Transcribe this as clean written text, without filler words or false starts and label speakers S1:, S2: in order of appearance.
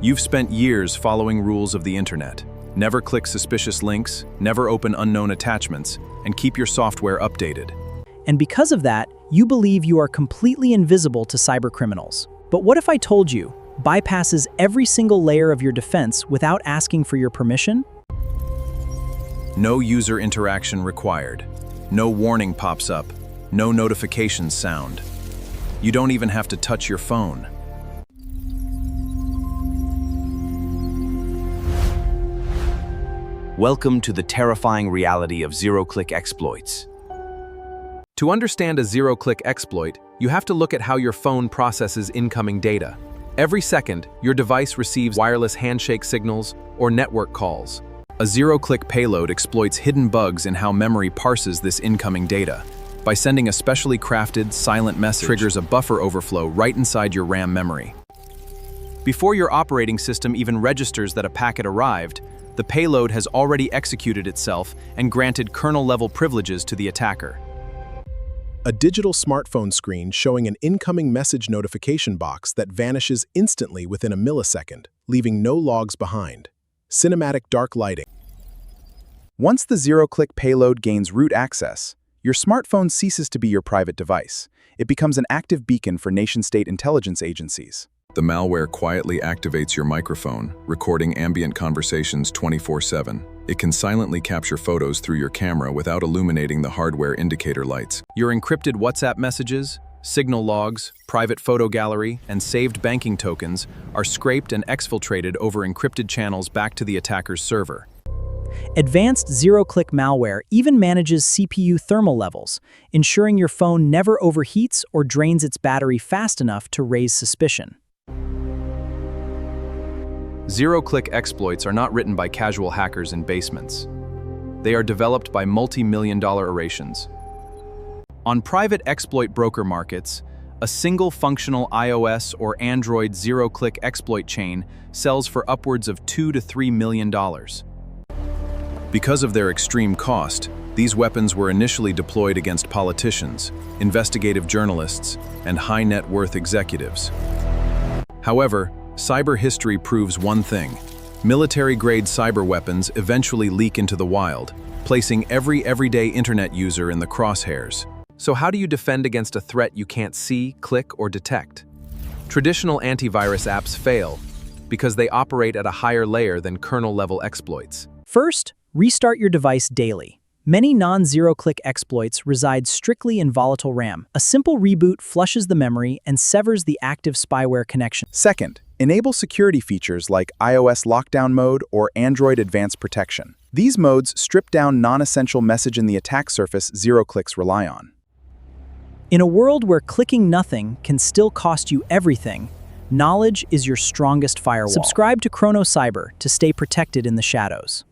S1: You've spent years following rules of the internet. Never click suspicious links, never open unknown attachments, and keep your software updated.
S2: And because of that, you believe you are completely invisible to cybercriminals. But what if I told you, bypasses every single layer of your defense without asking for your permission?
S1: No user interaction required. No warning pops up. No notifications sound. You don't even have to touch your phone.
S3: Welcome to the terrifying reality of zero-click exploits.
S1: To understand a zero-click exploit, you have to look at how your phone processes incoming data. Every second, your device receives wireless handshake signals or network calls. A zero-click payload exploits hidden bugs in how memory parses this incoming data. By sending a specially crafted, silent message, triggers a buffer overflow right inside your RAM memory. Before your operating system even registers that a packet arrived, the payload has already executed itself and granted kernel-level privileges to the attacker.
S4: A digital smartphone screen showing an incoming message notification box that vanishes instantly within a millisecond, leaving no logs behind. Cinematic dark lighting.
S5: Once the zero-click payload gains root access, your smartphone ceases to be your private device. It becomes an active beacon for nation-state intelligence agencies.
S1: The malware quietly activates your microphone, recording ambient conversations 24/7. It can silently capture photos through your camera without illuminating the hardware indicator lights. Your encrypted WhatsApp messages, signal logs, private photo gallery, and saved banking tokens are scraped and exfiltrated over encrypted channels back to the attacker's server.
S2: Advanced zero-click malware even manages CPU thermal levels, ensuring your phone never overheats or drains its battery fast enough to raise suspicion.
S1: Zero-click exploits are not written by casual hackers in basements. They are developed by multi-million-dollar operations. On private exploit broker markets, a single functional iOS or Android zero-click exploit chain sells for upwards of $2 to $3 million. Because of their extreme cost, these weapons were initially deployed against politicians, investigative journalists, and high-net-worth executives. However, cyber history proves one thing. Military-grade cyber weapons eventually leak into the wild, placing every everyday internet user in the crosshairs. So how do you defend against a threat you can't see, click, or detect? Traditional antivirus apps fail because they operate at a higher layer than kernel-level exploits.
S2: First, restart your device daily. Many non-zero-click exploits reside strictly in volatile RAM. A simple reboot flushes the memory and severs the active spyware connection.
S5: Second, enable security features like iOS lockdown mode or Android advanced protection. These modes strip down non-essential message in the attack surface zero-clicks rely on.
S2: In a world where clicking nothing can still cost you everything, knowledge is your strongest firewall. Subscribe to Chrono Cyber to stay protected in the shadows.